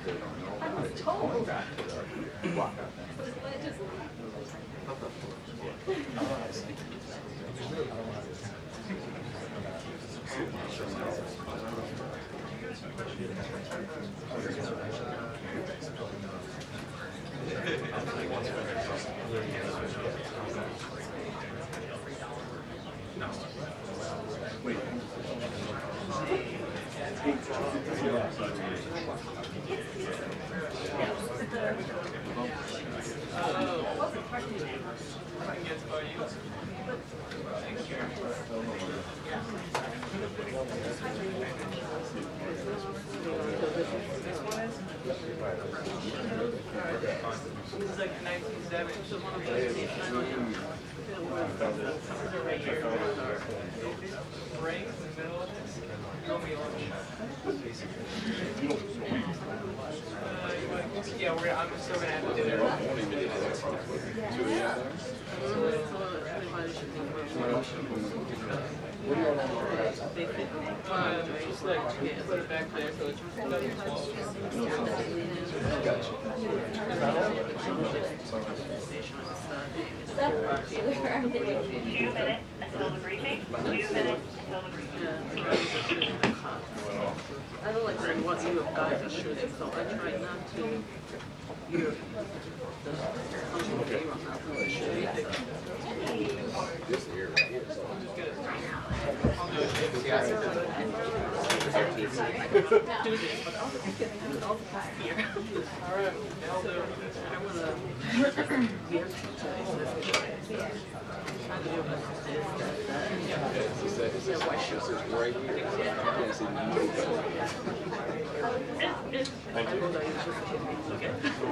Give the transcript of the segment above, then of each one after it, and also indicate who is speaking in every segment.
Speaker 1: This is like 1970, so one of those break in the middle of this. You want me on? Yeah, I'm still gonna have to do it. Just like put it back there so it doesn't fall.
Speaker 2: I don't like saying what you have guys are shooting, so I try not to hear the
Speaker 3: This ear right here is all.
Speaker 1: I'll do it. Alright, so
Speaker 2: I want to hear today.
Speaker 3: White shoes is right here. You can't see me. Thank you.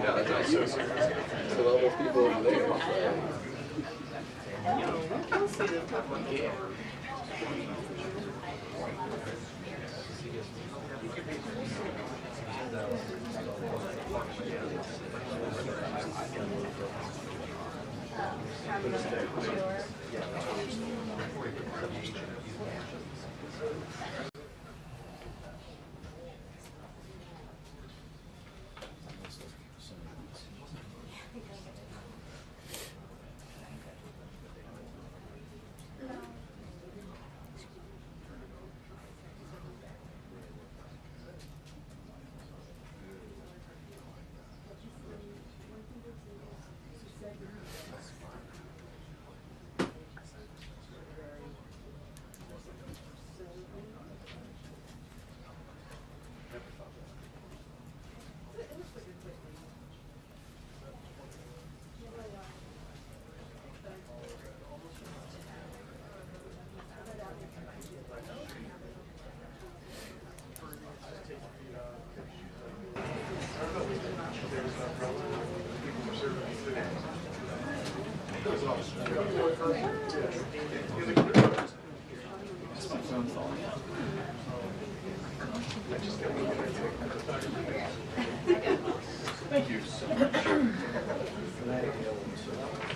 Speaker 3: Yeah, that's not so serious. So all those people over there.
Speaker 2: I'll see them from here.
Speaker 3: Thank you so much.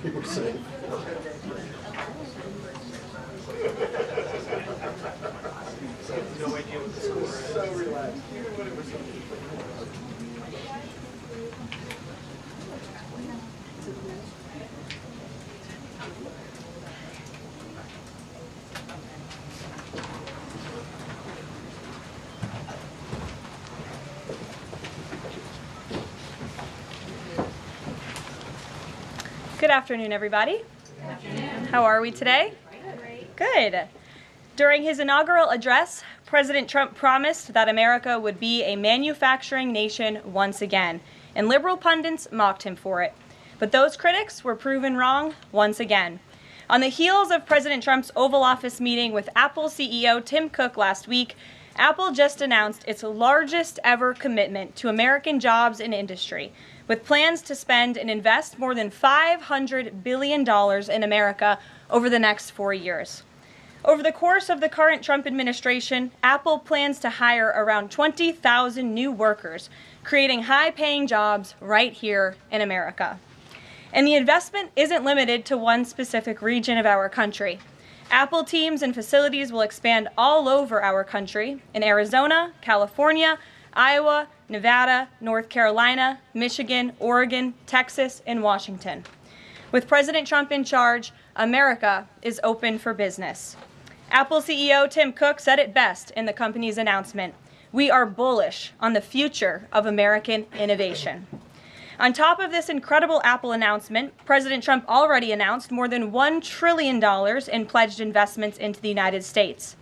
Speaker 3: You were safe.
Speaker 1: no idea what the score is.
Speaker 3: So relaxed.
Speaker 4: Good afternoon, everybody. Good afternoon. How are we today? Good. During his inaugural address, President Trump promised that America would be a manufacturing nation once again, and liberal pundits mocked him for it. But those critics were proven wrong once again. On the heels of President Trump's Oval Office meeting with Apple CEO Tim Cook last week, Apple just announced its largest ever commitment to American jobs and industry, with plans to spend and invest more than $500 billion in America over the next 4 years. Over the course of the current Trump administration, Apple plans to hire around 20,000 new workers, creating high-paying jobs right here in America. And the investment isn't limited to one specific region of our country. Apple teams and facilities will expand all over our country, in Arizona, California, Iowa, Nevada, North Carolina, Michigan, Oregon, Texas, and Washington. With President Trump in charge, America is open for business. Apple CEO Tim Cook said it best in the company's announcement: "We are bullish on the future of American innovation." On top of this incredible Apple announcement, President Trump already announced more than $1 trillion in pledged investments into the United States.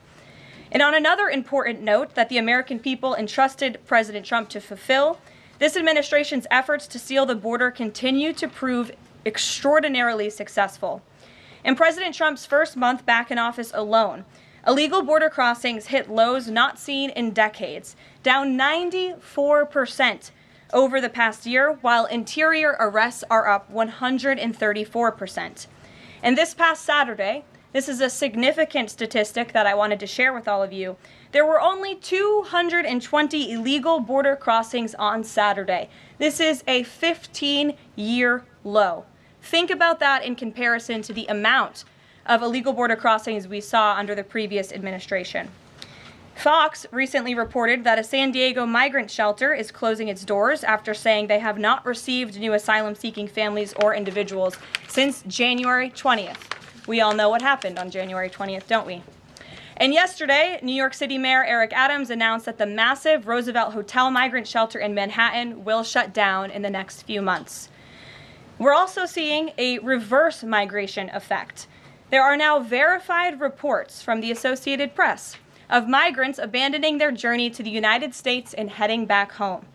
Speaker 4: And on another important note that the American people entrusted President Trump to fulfill, this administration's efforts to seal the border continue to prove extraordinarily successful. In President Trump's first month back in office alone, illegal border crossings hit lows not seen in decades, down 94% over the past year, while interior arrests are up 134%. And this past Saturday, this is a significant statistic that I wanted to share with all of you, there were only 220 illegal border crossings on Saturday. This is a 15-year low. Think about that in comparison to the amount of illegal border crossings we saw under the previous administration. Fox recently reported that a San Diego migrant shelter is closing its doors after saying they have not received new asylum-seeking families or individuals since January 20th. We all know what happened on January 20th, don't we? And yesterday, New York City Mayor Eric Adams announced that the massive Roosevelt Hotel migrant shelter in Manhattan will shut down in the next few months. We're also seeing a reverse migration effect. There are now verified reports from the Associated Press of migrants abandoning their journey to the United States and heading back home.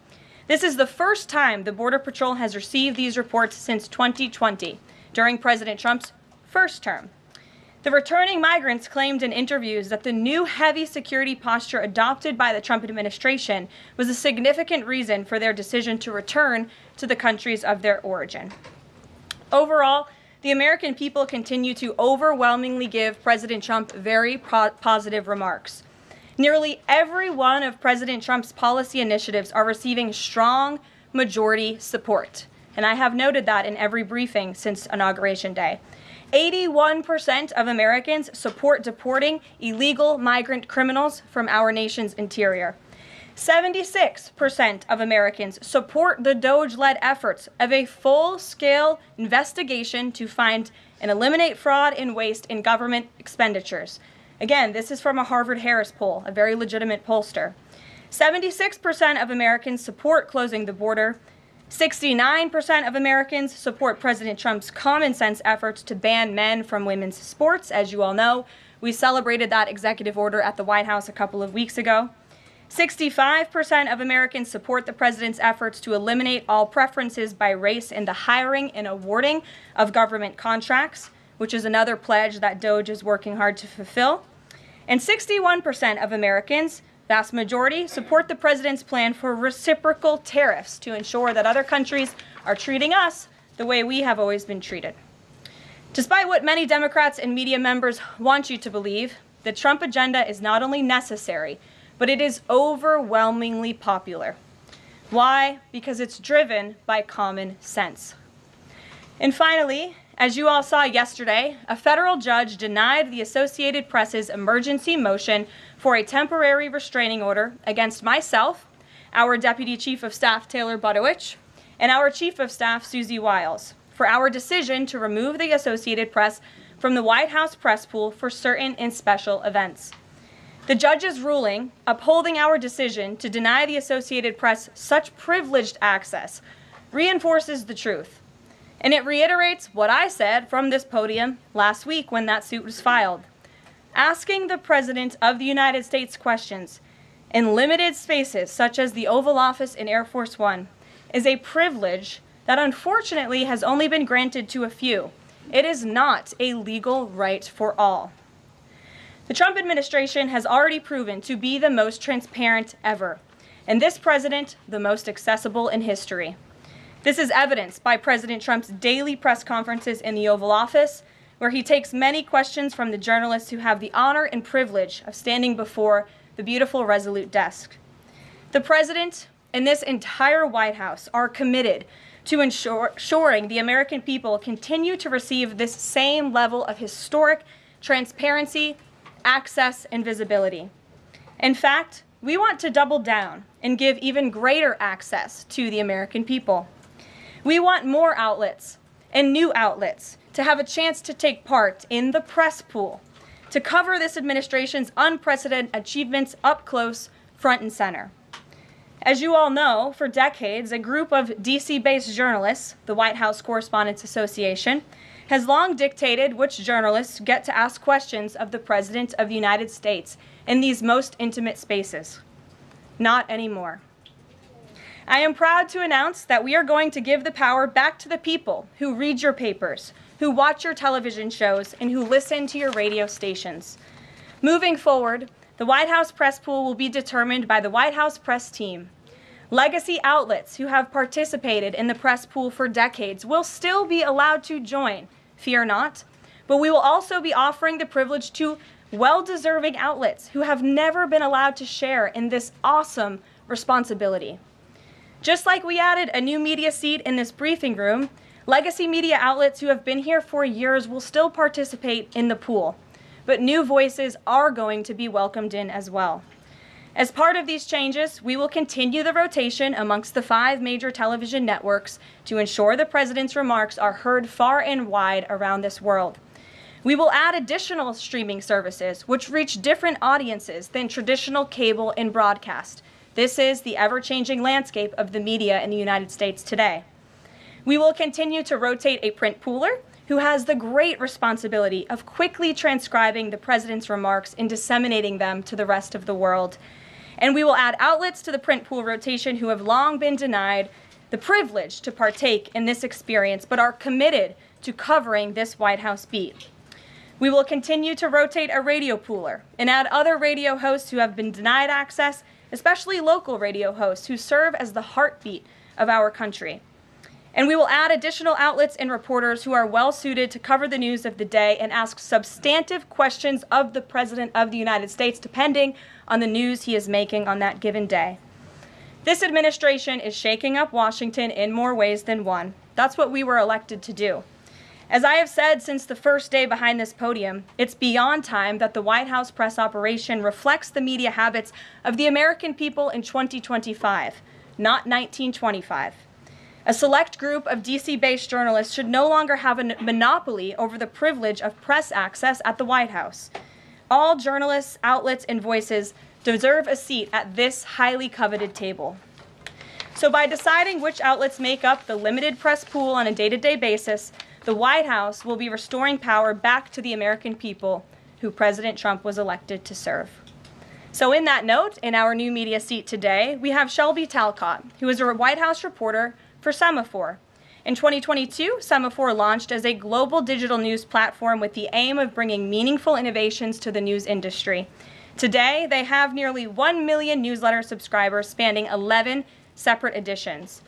Speaker 4: This is the first time the Border Patrol has received these reports since 2020, during President Trump's first term. The returning migrants claimed in interviews that the new heavy security posture adopted by the Trump administration was a significant reason for their decision to return to the countries of their origin. Overall, the American people continue to overwhelmingly give President Trump very positive remarks. Nearly every one of President Trump's policy initiatives are receiving strong majority support, and I have noted that in every briefing since Inauguration Day. 81% of Americans support deporting illegal migrant criminals from our nation's interior. 76% of Americans support the DOJ-led efforts of a full-scale investigation to find and eliminate fraud and waste in government expenditures. Again, this is from a Harvard-Harris poll, a very legitimate pollster. 76% of Americans support closing the border. 69% of Americans support President Trump's common-sense efforts to ban men from women's sports. As you all know, we celebrated that executive order at the White House a couple of weeks ago. 65% of Americans support the president's efforts to eliminate all preferences by race in the hiring and awarding of government contracts, which is another pledge that DOJ is working hard to fulfill. And 61% of Americans, vast majority, support the president's plan for reciprocal tariffs to ensure that other countries are treating us the way we have always been treated. Despite what many Democrats and media members want you to believe, the Trump agenda is not only necessary, but it is overwhelmingly popular. Why? Because it's driven by common sense. And finally, as you all saw yesterday, a federal judge denied the Associated Press's emergency motion for a temporary restraining order against myself, our Deputy Chief of Staff Taylor Budowich, and our Chief of Staff Susie Wiles for our decision to remove the Associated Press from the White House press pool for certain and special events. The judge's ruling, upholding our decision to deny the Associated Press such privileged access, reinforces the truth. And it reiterates what I said from this podium last week when that suit was filed. Asking the President of the United States questions in limited spaces such as the Oval Office in Air Force One is a privilege that unfortunately has only been granted to a few. It is not a legal right for all. The Trump administration has already proven to be the most transparent ever, and this president, the most accessible in history. This is evidenced by President Trump's daily press conferences in the Oval Office, where he takes many questions from the journalists who have the honor and privilege of standing before the beautiful Resolute desk. The president and this entire White House are committed to ensuring the American people continue to receive this same level of historic transparency, access, and visibility. In fact, we want to double down and give even greater access to the American people. We want more outlets and new outlets to have a chance to take part in the press pool, to cover this administration's unprecedented achievements up close, front and center. As you all know, for decades, a group of DC-based journalists, the White House Correspondents Association, has long dictated which journalists get to ask questions of the President of the United States in these most intimate spaces. Not anymore. I am proud to announce that we are going to give the power back to the people who read your papers, who watch your television shows, and who listen to your radio stations. Moving forward, the White House press pool will be determined by the White House press team. Legacy outlets who have participated in the press pool for decades will still be allowed to join, fear not, but we will also be offering the privilege to well-deserving outlets who have never been allowed to share in this awesome responsibility. Just like we added a new media seat in this briefing room, legacy media outlets who have been here for years will still participate in the pool, but new voices are going to be welcomed in as well. As part of these changes, we will continue the rotation amongst the 5 major television networks to ensure the President's remarks are heard far and wide around this world. We will add additional streaming services which reach different audiences than traditional cable and broadcast. This is the ever-changing landscape of the media in the United States today. We will continue to rotate a print pooler who has the great responsibility of quickly transcribing the President's remarks and disseminating them to the rest of the world. And we will add outlets to the print pool rotation who have long been denied the privilege to partake in this experience, but are committed to covering this White House beat. We will continue to rotate a radio pooler and add other radio hosts who have been denied access, especially local radio hosts who serve as the heartbeat of our country. And we will add additional outlets and reporters who are well suited to cover the news of the day and ask substantive questions of the President of the United States, depending on the news he is making on that given day. This administration is shaking up Washington in more ways than one. That's what we were elected to do. As I have said since the first day behind this podium, it's beyond time that the White House press operation reflects the media habits of the American people in 2025, not 1925. A select group of DC-based journalists should no longer have a monopoly over the privilege of press access at the White House. All journalists, outlets, and voices deserve a seat at this highly coveted table. So by deciding which outlets make up the limited press pool on a day-to-day basis, the White House will be restoring power back to the American people who President Trump was elected to serve. So in that note, in our new media seat today, we have Shelby Talcott, who is a White House reporter for Semaphore. In 2022, Semaphore launched as a global digital news platform with the aim of bringing meaningful innovations to the news industry. Today, they have nearly 1 million newsletter subscribers spanning 11 separate editions.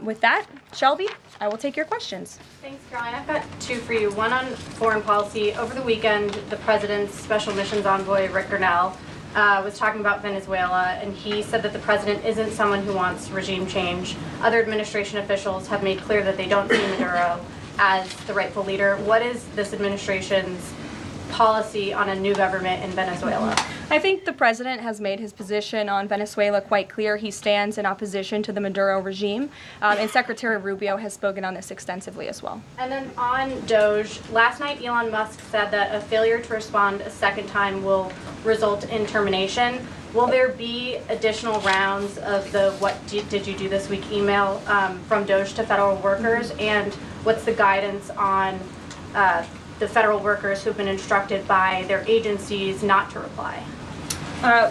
Speaker 4: With that, Shelby, I will take your questions.
Speaker 5: Thanks, Caroline. I've got 2 for you. One on foreign policy. Over the weekend, the President's Special Missions Envoy, Rick Grenell, was talking about Venezuela, and he said that the President isn't someone who wants regime change. Other administration officials have made clear that they don't see Maduro as the rightful leader. What is this administration's policy on a new government in Venezuela?
Speaker 4: I think the President has made his position on Venezuela quite clear. He stands in opposition to the Maduro regime, and Secretary Rubio has spoken on this extensively as well.
Speaker 5: And then on Doge, last night Elon Musk said that a failure to respond a second time will result in termination. Will there be additional rounds of the "what did you do this week" email from Doge to federal workers? And what's the guidance on the federal workers who've been instructed by their agencies not to reply?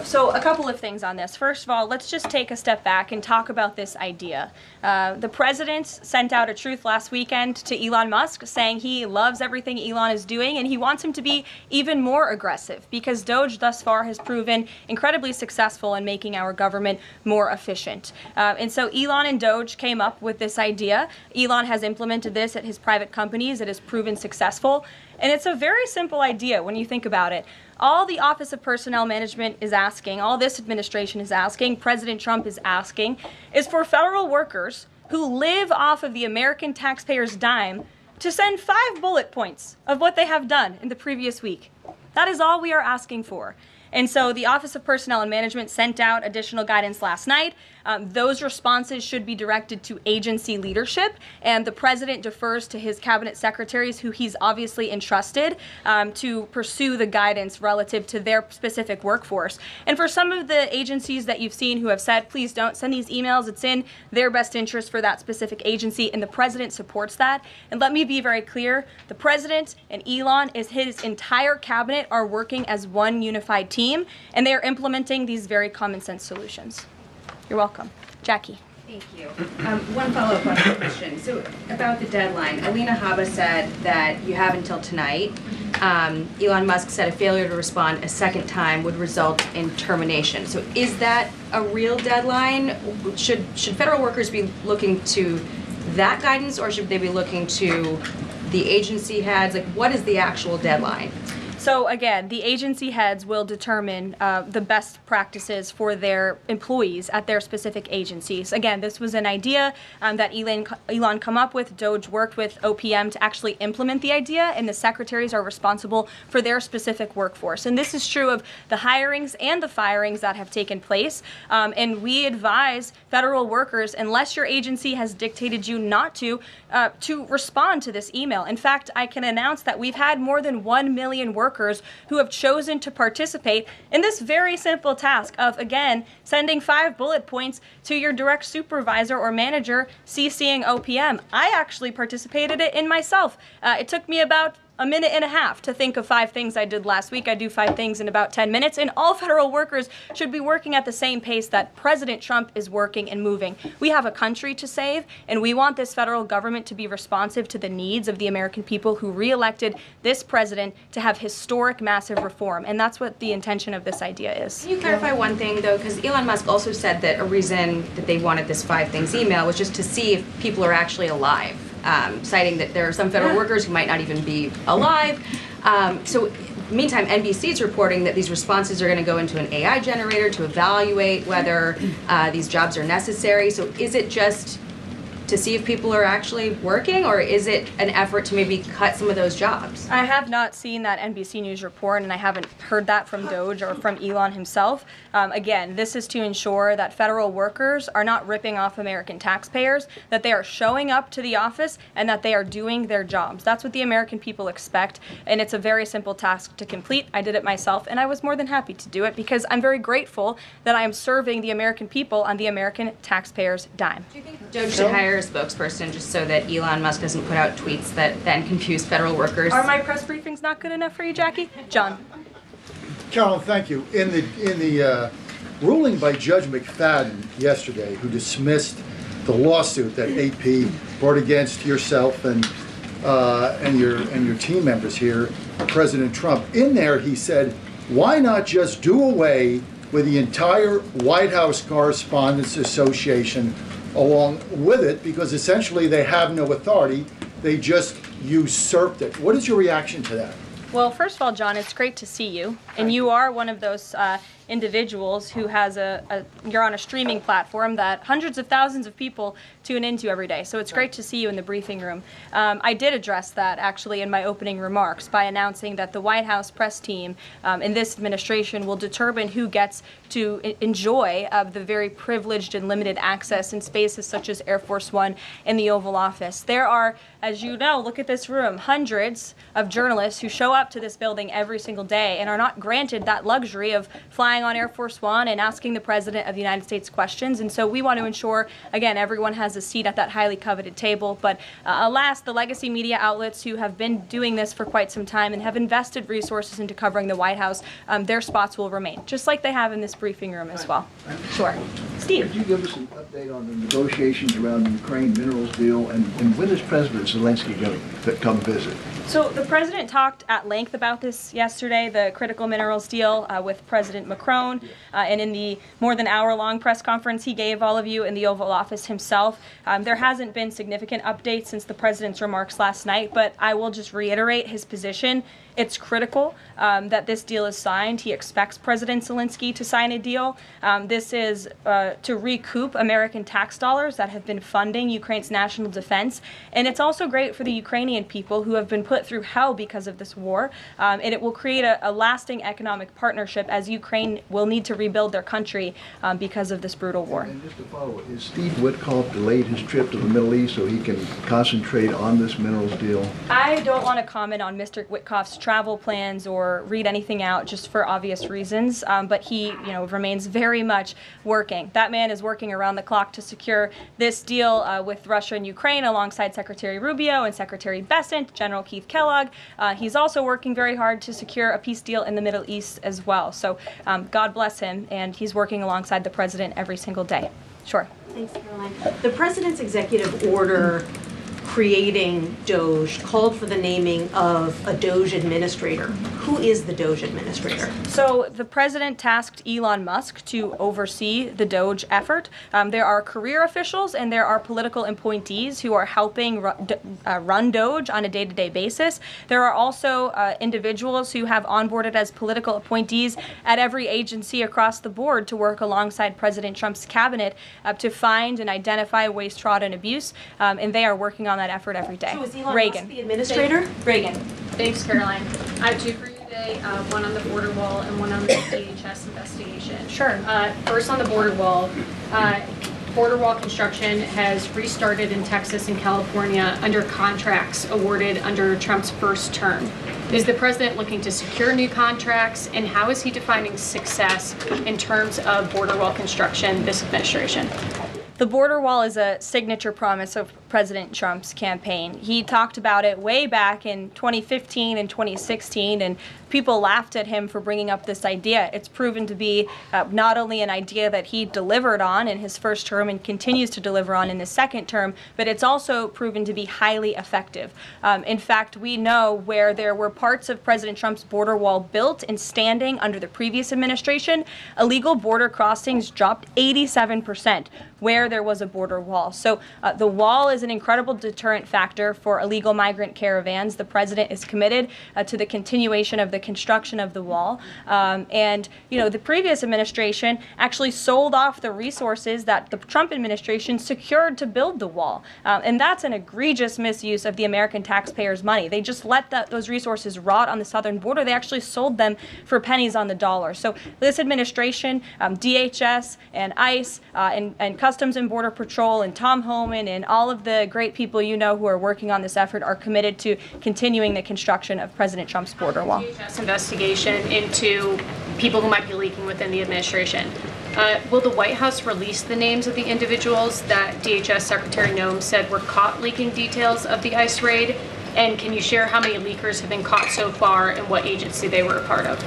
Speaker 4: So a couple of things on this. First of all, let's just take a step back and talk about this idea. The President sent out a truth last weekend to Elon Musk saying he loves everything Elon is doing and he wants him to be even more aggressive because Doge thus far has proven incredibly successful in making our government more efficient. And so Elon and Doge came up with this idea. Elon has implemented this at his private companies. It has proven successful. And it's a very simple idea when you think about it. All the Office of Personnel Management is asking, all this administration is asking, President Trump is asking, is for federal workers who live off of the American taxpayers' dime to send 5 bullet points of what they have done in the previous week. That is all we are asking for. And so the Office of Personnel and Management sent out additional guidance last night. Those responses should be directed to agency leadership, and the president defers to his cabinet secretaries, who he's obviously entrusted to pursue the guidance relative to their specific workforce. And for some of the agencies that you've seen who have said, please don't send these emails, it's in their best interest for that specific agency, and the president supports that. And let me be very clear, the president and Elon, his entire cabinet are working as one unified team, and they are implementing these very common sense solutions. You're welcome. Jackie.
Speaker 6: Thank you. One follow-up on the question. So about the deadline, Alina Habba said that you have until tonight. Elon Musk said a failure to respond a second time would result in termination. So is that a real deadline? Should federal workers be looking to that guidance, or should they be looking to the agency heads? Like, what is the actual deadline?
Speaker 4: So again, the agency heads will determine the best practices for their employees at their specific agencies. Again, this was an idea that Elon come up with. Doge worked with OPM to actually implement the idea, and the secretaries are responsible for their specific workforce. And this is true of the hirings and the firings that have taken place. And we advise federal workers, unless your agency has dictated you not to respond to this email. In fact, I can announce that we've had more than 1 million workers who have chosen to participate in this very simple task of, again, sending 5 bullet points to your direct supervisor or manager, CCing OPM. I actually participated in myself. It took me about a minute and a half to think of 5 things I did last week. I do 5 things in about 10 minutes, and all federal workers should be working at the same pace that President Trump is working and moving. We have a country to save, and we want this federal government to be responsive to the needs of the American people who re-elected this president to have historic, massive reform, and that's what the intention of this idea is.
Speaker 6: Can you clarify one thing, though? Because Elon Musk also said that a reason that they wanted this 5 things email was just to see if people are actually alive. Citing that there are some federal workers who might not even be alive. So meantime, NBC is reporting that these responses are going to go into an AI generator to evaluate whether these jobs are necessary. So is it just to see if people are actually working, or is it an effort to maybe cut some of those jobs?
Speaker 4: I have not seen that NBC News report, and I haven't heard that from Doge or from Elon himself. Again, this is to ensure that federal workers are not ripping off American taxpayers, that they are showing up to the office, and that they are doing their jobs. That's what the American people expect, and it's a very simple task to complete. I did it myself, and I was more than happy to do it because I'm very grateful that I am serving the American people on the American taxpayers' dime.
Speaker 6: Do you think Doge should hire a spokesperson just so that Elon Musk doesn't put out tweets that then confuse federal workers?
Speaker 4: Are my press briefings not good enough for you, Jackie? John.
Speaker 7: Carolyn, thank you. In the ruling by Judge McFadden yesterday, who dismissed the lawsuit that AP brought against yourself and your team members here, President Trump, in there he said, why not just do away with the entire White House Correspondents Association along with it, because essentially they have no authority, they just usurped it. What is your reaction to that?
Speaker 4: Well, first of all, John, it's great to see you, and you are one of those individuals who has you're on a streaming platform that hundreds of thousands of people tune into every day. So it's great to see you in the briefing room. I did address that actually in my opening remarks by announcing that the White House press team in this administration will determine who gets to enjoy the very privileged and limited access in spaces such as Air Force One and the Oval Office. There are, as you know, look at this room, hundreds of journalists who show up to this building every single day and are not granted that luxury of flying on Air Force One and asking the President of the United States questions. And so we want to ensure, again, everyone has a seat at that highly coveted table. But alas, the legacy media outlets who have been doing this for quite some time and have invested resources into covering the White House, their spots will remain, just like they have in this briefing room as well. Sure. Steve.
Speaker 8: Could you give us an update on the negotiations around the Ukraine minerals deal, and when is President Zelensky going to come visit?
Speaker 4: So the president talked at length about this yesterday, the critical minerals deal with President Macron, and in the more than hour-long press conference he gave all of you in the Oval Office himself. There hasn't been significant updates since the president's remarks last night, but I will just reiterate his position. It's critical that this deal is signed. He expects President Zelensky to sign a deal. This is to recoup American tax dollars that have been funding Ukraine's national defense. And it's also great for the Ukrainian people who have been put through hell because of this war, and it will create a lasting economic partnership as Ukraine will need to rebuild their country because of this brutal war.
Speaker 8: And just to follow, is Steve Witkoff delayed his trip to the Middle East so he can concentrate on this minerals deal?
Speaker 4: I don't want to comment on Mr. Witkoff's travel plans or read anything out just for obvious reasons, but he, remains very much working. That man is working around the clock to secure this deal with Russia and Ukraine alongside Secretary Rubio and Secretary Bessent, General Keith Kellogg. He's also working very hard to secure a peace deal in the Middle East as well. So God bless him, and he's working alongside the president every single day. Sure.
Speaker 9: Thanks, Caroline. The president's executive order creating DOGE called for the naming of a DOGE administrator. Who is the DOGE administrator?
Speaker 4: So the president tasked Elon Musk to oversee the DOGE effort. There are career officials and there are political appointees who are helping run DOGE on a day-to-day basis. There are also individuals who have onboarded as political appointees at every agency across the board to work alongside President Trump's cabinet to find and identify waste, fraud, and abuse, and they are working on that effort every day.
Speaker 9: So is Elon
Speaker 4: Reagan.
Speaker 9: Musk the administrator?
Speaker 4: Reagan.
Speaker 5: Thanks, Caroline. I have two for you today, one on the border wall and one on the DHS investigation.
Speaker 4: Sure.
Speaker 5: First on the border wall construction has restarted in Texas and California under contracts awarded under Trump's first term. Is the president looking to secure new contracts, and how is he defining success in terms of border wall construction this administration?
Speaker 4: The border wall is a signature promise of President Trump's campaign. He talked about it way back in 2015 and 2016, and people laughed at him for bringing up this idea. It's proven to be not only an idea that he delivered on in his first term and continues to deliver on in his second term, but it's also proven to be highly effective. In fact, we know where there were parts of President Trump's border wall built and standing under the previous administration, illegal border crossings dropped 87% where there was a border wall. So the wall is an incredible deterrent factor for illegal migrant caravans. The president is committed to the continuation of the construction of the wall. And the previous administration actually sold off the resources that the Trump administration secured to build the wall. And that's an egregious misuse of the American taxpayers' money. They just let those resources rot on the southern border. They actually sold them for pennies on the dollar. So this administration, DHS and ICE and Customs and Border Patrol and Tom Homan and all of the great people who are working on this effort are committed to continuing the construction of President Trump's border wall.
Speaker 5: DHS investigation into people who might be leaking within the administration. Will the White House release the names of the individuals that DHS Secretary Noem said were caught leaking details of the ICE raid? And can you share how many leakers have been caught so far and what agency they were a part of?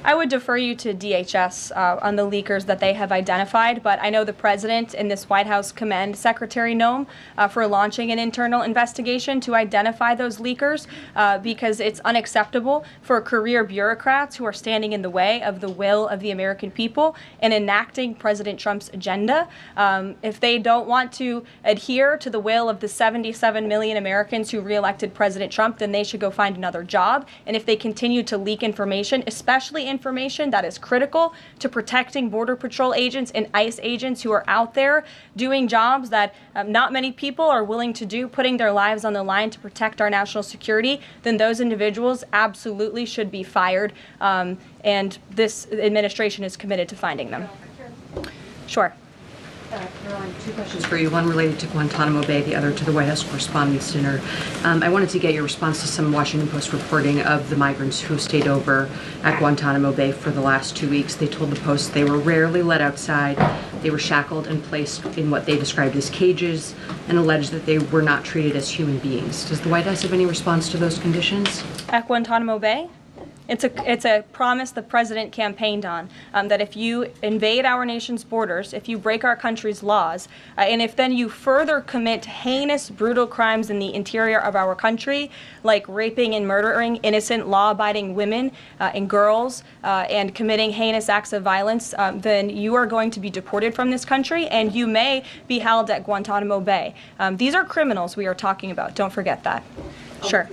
Speaker 4: I would defer you to DHS on the leakers that they have identified, but I know the president and this White House commend Secretary Noem for launching an internal investigation to identify those leakers because it's unacceptable for career bureaucrats who are standing in the way of the will of the American people and enacting President Trump's agenda. If they don't want to adhere to the will of the 77 million Americans who reelected President Trump, then they should go find another job. And if they continue to leak information, especially information that is critical to protecting Border Patrol agents and ICE agents who are out there doing jobs that not many people are willing to do, putting their lives on the line to protect our national security, then those individuals absolutely should be fired. And this administration is committed to finding them. Sure.
Speaker 6: Caroline, two questions for you. One related to Guantanamo Bay, the other to the White House Correspondents' Dinner. I wanted to get your response to some Washington Post reporting of the migrants who stayed over at Guantanamo Bay for the last 2 weeks. They told the Post they were rarely let outside. They were shackled and placed in what they described as cages and alleged that they were not treated as human beings. Does the White House have any response to those conditions?
Speaker 4: At Guantanamo Bay? It's a promise the president campaigned on, that if you invade our nation's borders, if you break our country's laws, and if then you further commit heinous, brutal crimes in the interior of our country, like raping and murdering innocent, law-abiding women and girls, and committing heinous acts of violence, then you are going to be deported from this country, and you may be held at Guantanamo Bay. These are criminals we are talking about. Don't forget that. Sure.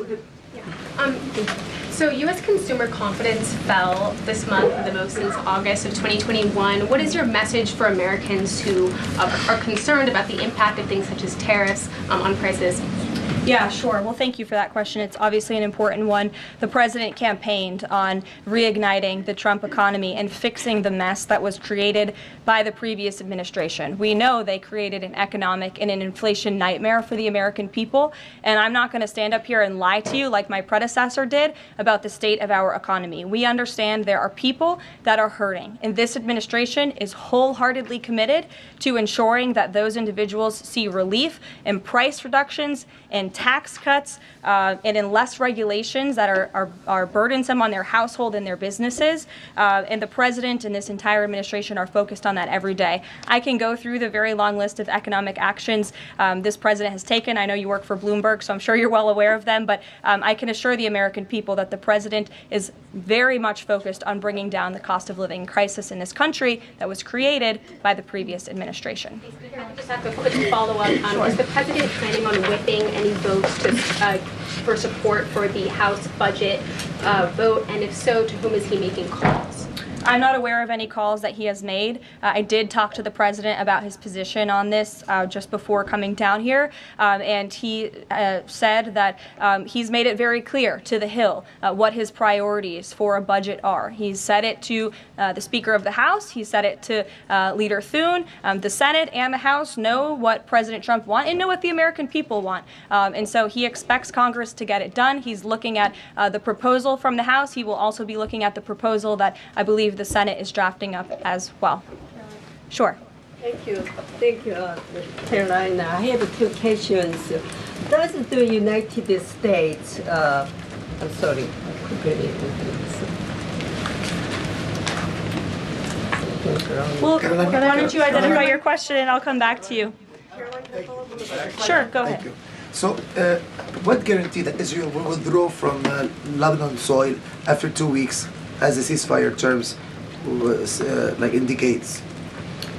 Speaker 10: So U.S. consumer confidence fell this month, the most since August of 2021. What is your message for Americans who are concerned about the impact of things such as tariffs on prices?
Speaker 4: Yeah, sure. Well, thank you for that question. It's obviously an important one. The president campaigned on reigniting the Trump economy and fixing the mess that was created by the previous administration. We know they created an economic and an inflation nightmare for the American people, and I'm not going to stand up here and lie to you like my predecessor did about the state of our economy. We understand there are people that are hurting, and this administration is wholeheartedly committed to ensuring that those individuals see relief and price reductions and tax cuts and in less regulations that are burdensome on their household and their businesses. And the president and this entire administration are focused on that every day. I can go through the very long list of economic actions this president has taken. I know you work for Bloomberg, so I'm sure you're well aware of them, but I can assure the American people that the president is very much focused on bringing down the cost of living crisis in this country that was created by the previous administration.
Speaker 10: I just have a quick follow-up. Is the president planning on whipping any votes for support for the House budget vote? And if so, to whom is he making calls?
Speaker 4: I'm not aware of any calls that he has made. I did talk to the president about his position on this just before coming down here, and he said that he's made it very clear to the Hill what his priorities for a budget are. He's said it to the Speaker of the House. He said it to Leader Thune. The Senate and the House know what President Trump wants and know what the American people want. And so he expects Congress to get it done. He's looking at the proposal from the House. He will also be looking at the proposal that I believe the Senate is drafting up as well. Sure.
Speaker 11: Thank you, Caroline. I have two questions. Does the United States, I'm sorry,
Speaker 4: Well, why don't you identify your question and I'll come back to you. Sure, go ahead.
Speaker 12: Thank you. So, what guarantee that Israel will withdraw from Lebanon soil after 2 weeks, as the ceasefire terms indicates?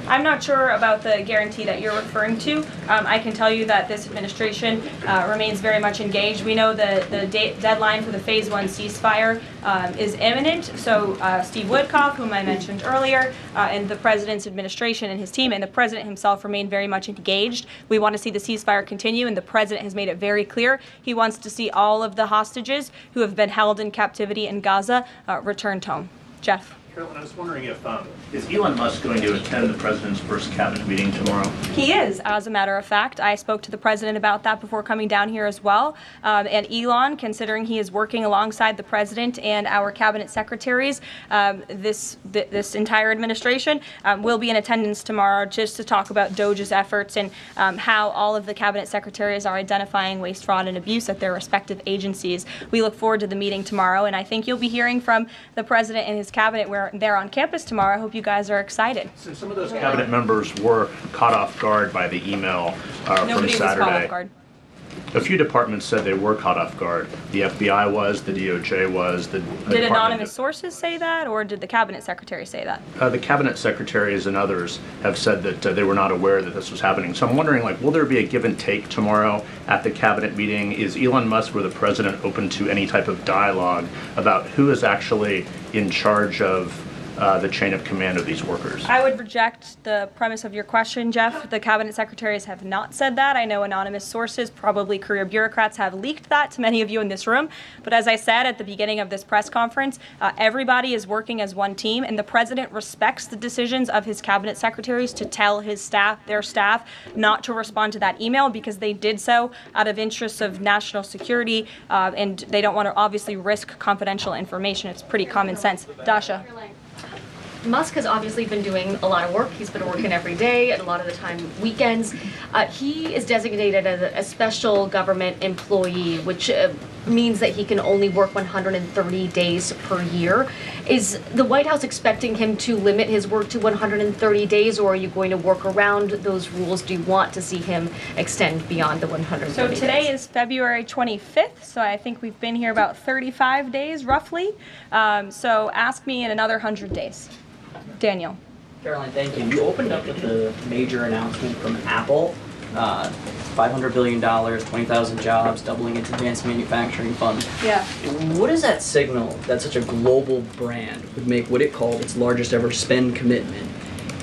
Speaker 4: I'm not sure about the guarantee that you're referring to. I can tell you that this administration remains very much engaged. We know the deadline for the Phase 1 ceasefire is imminent. So Steve Woodcock, whom I mentioned earlier, and the president's administration and his team and the president himself remain very much engaged. We want to see the ceasefire continue, and the president has made it very clear he wants to see all of the hostages who have been held in captivity in Gaza returned home. Jeff.
Speaker 13: Carolyn, I was wondering if, is Elon Musk going to attend the president's first cabinet meeting tomorrow?
Speaker 4: He is, as a matter of fact. I spoke to the president about that before coming down here as well. And Elon, considering he is working alongside the president and our cabinet secretaries, this entire administration will be in attendance tomorrow just to talk about DOJ's efforts and how all of the cabinet secretaries are identifying waste, fraud, and abuse at their respective agencies. We look forward to the meeting tomorrow, and I think you'll be hearing from the president and his cabinet where they're on campus tomorrow. I hope you guys are excited.
Speaker 13: So some of those cabinet members were caught off guard by the email from Saturday.
Speaker 4: Nobody was caught off guard.
Speaker 13: A few departments said they were caught off guard. The FBI was, the DOJ was. Did
Speaker 4: anonymous sources say that, or did the cabinet secretary say that?
Speaker 13: The cabinet secretaries and others have said that they were not aware that this was happening. So I'm wondering, will there be a give and take tomorrow at the cabinet meeting? Is Elon Musk or the president open to any type of dialogue about who is actually in charge of the chain of command of these workers?
Speaker 4: I would reject the premise of your question, Jeff. The cabinet secretaries have not said that. I know anonymous sources, probably career bureaucrats, have leaked that to many of you in this room. But as I said at the beginning of this press conference, everybody is working as one team, and the president respects the decisions of his cabinet secretaries to tell their staff, not to respond to that email because they did so out of interests of national security, and they don't want to obviously risk confidential information. It's pretty common sense. Dasha.
Speaker 14: Musk has obviously been doing a lot of work. He's been working every day, and a lot of the time weekends. He is designated as a special government employee, which means that he can only work 130 days per year. Is the White House expecting him to limit his work to 130 days, or are you going to work around those rules? Do you want to see him extend beyond the 130 days?
Speaker 4: So today is February 25th, so I think we've been here about 35 days, roughly. So ask me in another 100 days. Daniel.
Speaker 15: Caroline, thank you. You opened up with the major announcement from Apple, $500 billion, 20,000 jobs, doubling its advanced manufacturing fund.
Speaker 4: Yeah.
Speaker 15: What does that signal that such a global brand would make what it called its largest ever spend commitment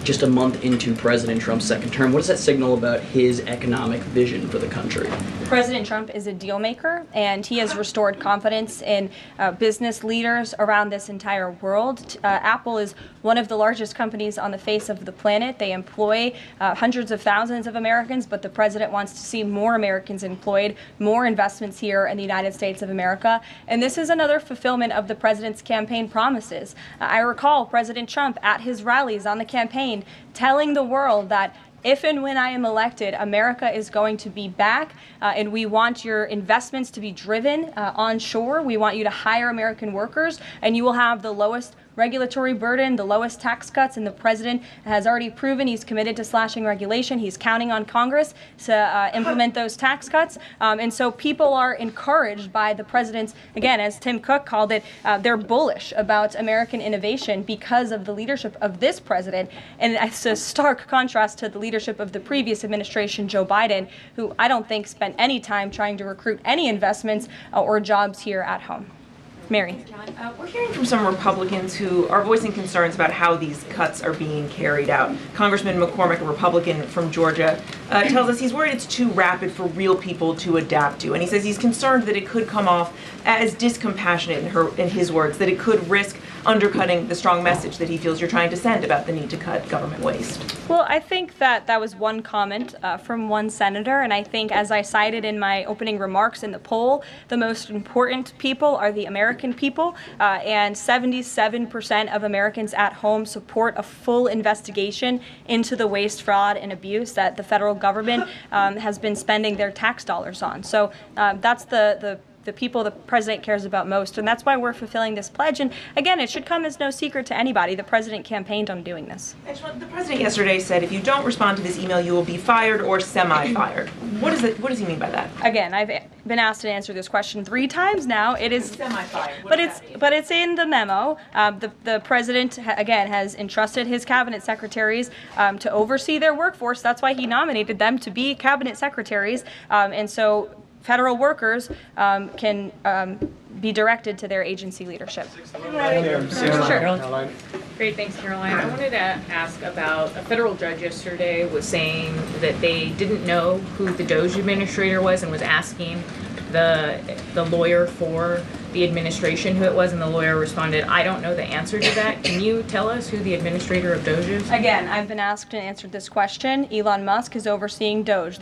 Speaker 15: just a month into President Trump's second term. What does that signal about his economic vision for the country?
Speaker 4: President Trump is a deal maker, and he has restored confidence in business leaders around this entire world. Apple is one of the largest companies on the face of the planet. They employ hundreds of thousands of Americans, but the president wants to see more Americans employed, more investments here in the United States of America. And this is another fulfillment of the president's campaign promises. I recall President Trump at his rallies on the campaign telling the world that if and when I am elected, America is going to be back, and we want your investments to be driven onshore. We want you to hire American workers, and you will have the lowest regulatory burden, the lowest tax cuts, and the president has already proven he's committed to slashing regulation. He's counting on Congress to implement those tax cuts. And so people are encouraged by the president's, again, as Tim Cook called it, they're bullish about American innovation because of the leadership of this president. And it's a stark contrast to the leadership of the previous administration, Joe Biden, who I don't think spent any time trying to recruit any investments or jobs here at home. Mary.
Speaker 1: We're hearing from some Republicans who are voicing concerns about how these cuts are being carried out. Congressman McCormick, a Republican from Georgia, tells us he's worried it's too rapid for real people to adapt to. And he says he's concerned that it could come off as discompassionate, in his words, that it could risk undercutting the strong message that he feels you're trying to send about the need to cut government waste.
Speaker 4: Well, I think that was one comment from one senator, and I think, as I cited in my opening remarks in the poll, the most important people are the American people, and 77% of Americans at home support a full investigation into the waste, fraud, and abuse that the federal government has been spending their tax dollars on. So that's the people the president cares about most, and that's why we're fulfilling this pledge. And again, it should come as no secret to anybody. The president campaigned on doing this.
Speaker 1: The president yesterday said if you don't respond to this email, you will be fired or semi-fired. What does he mean by that?
Speaker 4: Again, I've been asked to answer this question 3 times now. It is
Speaker 1: semi-fired,
Speaker 4: but it's in the memo. The president again has entrusted his cabinet secretaries to oversee their workforce. That's why he nominated them to be cabinet secretaries, and so federal workers can be directed to their agency leadership.
Speaker 1: Sure. Great, thanks, Caroline. I wanted to ask about a federal judge yesterday was saying that they didn't know who the DOJ administrator was and was asking the lawyer for the administration who it was, and the lawyer responded, I don't know the answer to that. Can you tell us who the administrator of DOJ is?
Speaker 4: Again, I've been asked and answered this question. Elon Musk is overseeing DOJ.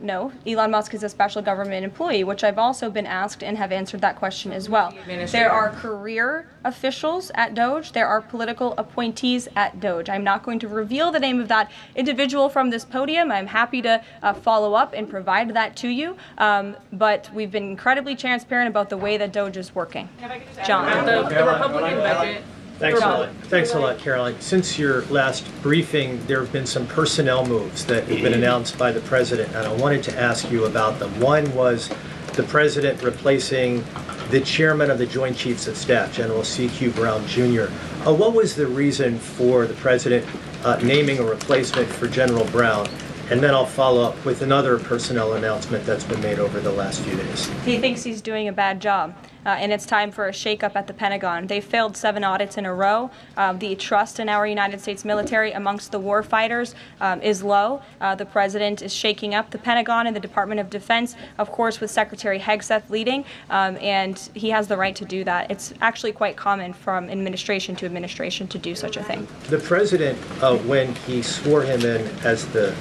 Speaker 4: No, Elon Musk is a special government employee, which I've also been asked and have answered that question as well. There are career officials at DOJ. There are political appointees at DOJ. I'm not going to reveal the name of that individual from this podium. I'm happy to follow up and provide that to you. But we've been incredibly transparent about the way that DOJ is working. John.
Speaker 1: The Republican budget.
Speaker 16: Thanks a lot, Caroline. Since your last briefing, there have been some personnel moves that have been announced by the president, and I wanted to ask you about them. One was the president replacing the chairman of the Joint Chiefs of Staff, General C.Q. Brown Jr. What was the reason for the president naming a replacement for General Brown? And then I'll follow up with another personnel announcement that's been made over the last few days.
Speaker 4: He thinks he's doing a bad job, and it's time for a shakeup at the Pentagon. They failed 7 audits in a row. The trust in our United States military amongst the war fighters is low. The president is shaking up the Pentagon and the Department of Defense, of course, with Secretary Hegseth leading, and he has the right to do that. It's actually quite common from administration to do such a thing.
Speaker 16: The president, when he swore him in as the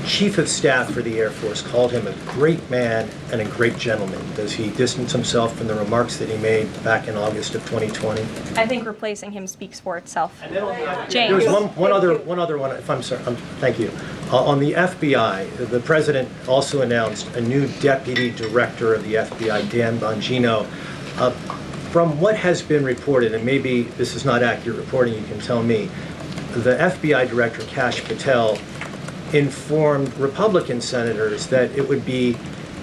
Speaker 16: Chief of Staff for the Air Force, called him a great man and a great gentleman. Does he distance himself from the remarks that he made back in August of 2020?
Speaker 4: I think replacing him speaks for itself.
Speaker 16: James. There's one other one, if I'm sorry. Thank you. On the FBI, the president also announced a new deputy director of the FBI, Dan Bongino. From what has been reported, and maybe this is not accurate reporting, you can tell me, the FBI director, Kash Patel, informed Republican senators that it would be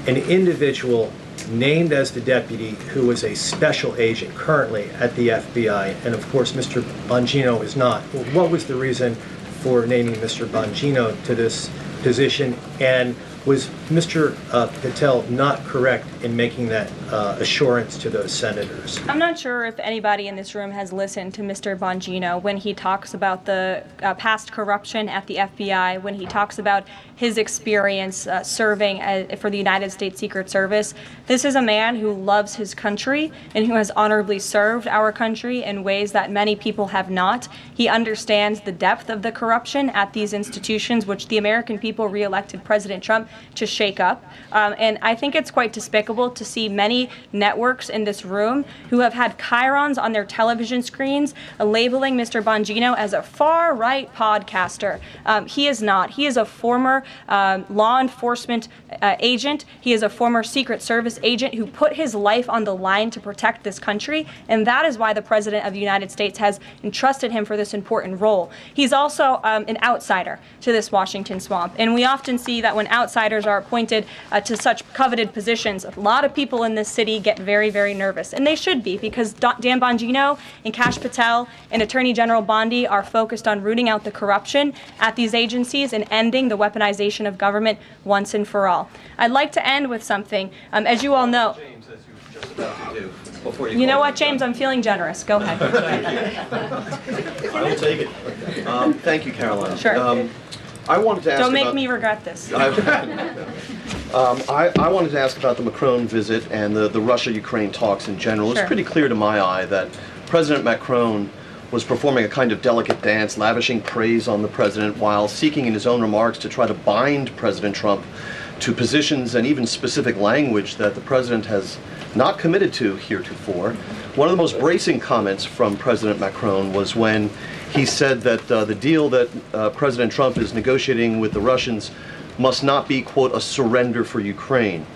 Speaker 16: an individual named as the deputy who was a special agent currently at the FBI, and of course Mr. Bongino is not. What was the reason for naming Mr. Bongino to this position, and was Mr. Patel not correct in making that assurance to those senators.
Speaker 4: I'm not sure if anybody in this room has listened to Mr. Bongino when he talks about the past corruption at the FBI, when he talks about his experience serving for the United States Secret Service. This is a man who loves his country and who has honorably served our country in ways that many people have not. He understands the depth of the corruption at these institutions, which the American people re-elected President Trump to shake up. And I think it's quite despicable to see many networks in this room who have had chyrons on their television screens labeling Mr. Bongino as a far-right podcaster. He is not. He is a former law enforcement agent. He is a former Secret Service agent who put his life on the line to protect this country, and that is why the President of the United States has entrusted him for this important role. He's also an outsider to this Washington swamp, and we often see that when outsiders are appointed to such coveted positions, a lot of people in this city get very, very nervous, and they should be, because Dan Bongino and Kash Patel and Attorney General Bondi are focused on rooting out the corruption at these agencies and ending the weaponization of government once and for all. I'd like to end with something. As you all know, you know what, James? I'm feeling generous. Go ahead.
Speaker 17: I will take it. Thank you, Karoline.
Speaker 4: Sure.
Speaker 17: I wanted to ask.
Speaker 4: Don't make me regret this.
Speaker 17: I wanted to ask about the Macron visit and the Russia-Ukraine talks in general.
Speaker 4: Sure.
Speaker 17: It's pretty clear to my eye that President Macron was performing a kind of delicate dance, lavishing praise on the president while seeking in his own remarks to try to bind President Trump to positions and even specific language that the president has not committed to heretofore. One of the most bracing comments from President Macron was when he said that the deal that President Trump is negotiating with the Russians must not be, quote, a surrender for Ukraine.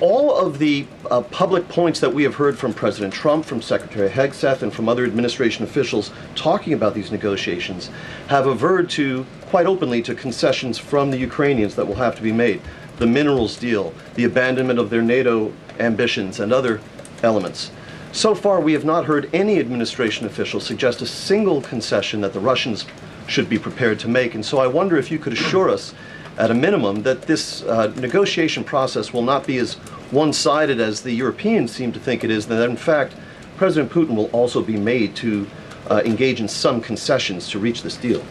Speaker 17: All of the public points that we have heard from President Trump, from Secretary Hegseth, and from other administration officials talking about these negotiations have averred to, quite openly, to concessions from the Ukrainians that will have to be made. The minerals deal, the abandonment of their NATO ambitions, and other elements. So far, we have not heard any administration official suggest a single concession that the Russians should be prepared to make. And so I wonder if you could assure us, at a minimum, that this negotiation process will not be as one-sided as the Europeans seem to think it is, that in fact, President Putin will also be made to engage in some concessions to reach this deal.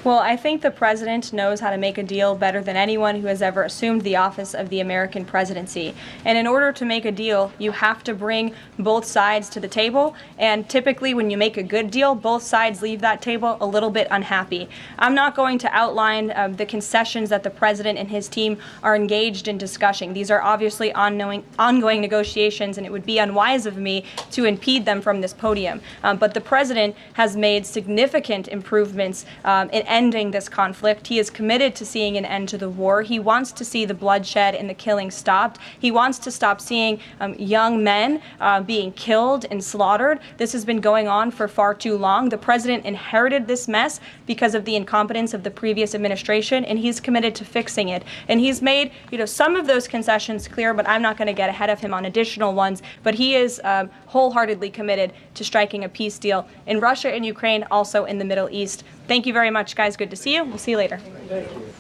Speaker 4: Well, I think the president knows how to make a deal better than anyone who has ever assumed the office of the American presidency. And in order to make a deal, you have to bring both sides to the table. And typically, when you make a good deal, both sides leave that table a little bit unhappy. I'm not going to outline the concessions that the president and his team are engaged in discussing. These are obviously ongoing negotiations, and it would be unwise of me to impede them from this podium. But the president has made significant improvements in ending this conflict. He is committed to seeing an end to the war. He wants to see the bloodshed and the killing stopped. He wants to stop seeing young men being killed and slaughtered. This has been going on for far too long. The president inherited this mess because of the incompetence of the previous administration, and he's committed to fixing it. And he's made, some of those concessions clear, but I'm not going to get ahead of him on additional ones. But he is wholeheartedly committed to striking a peace deal in Russia and Ukraine, also in the Middle East. Thank you very much, guys. Good to see you. We'll see you later.
Speaker 17: Thank you.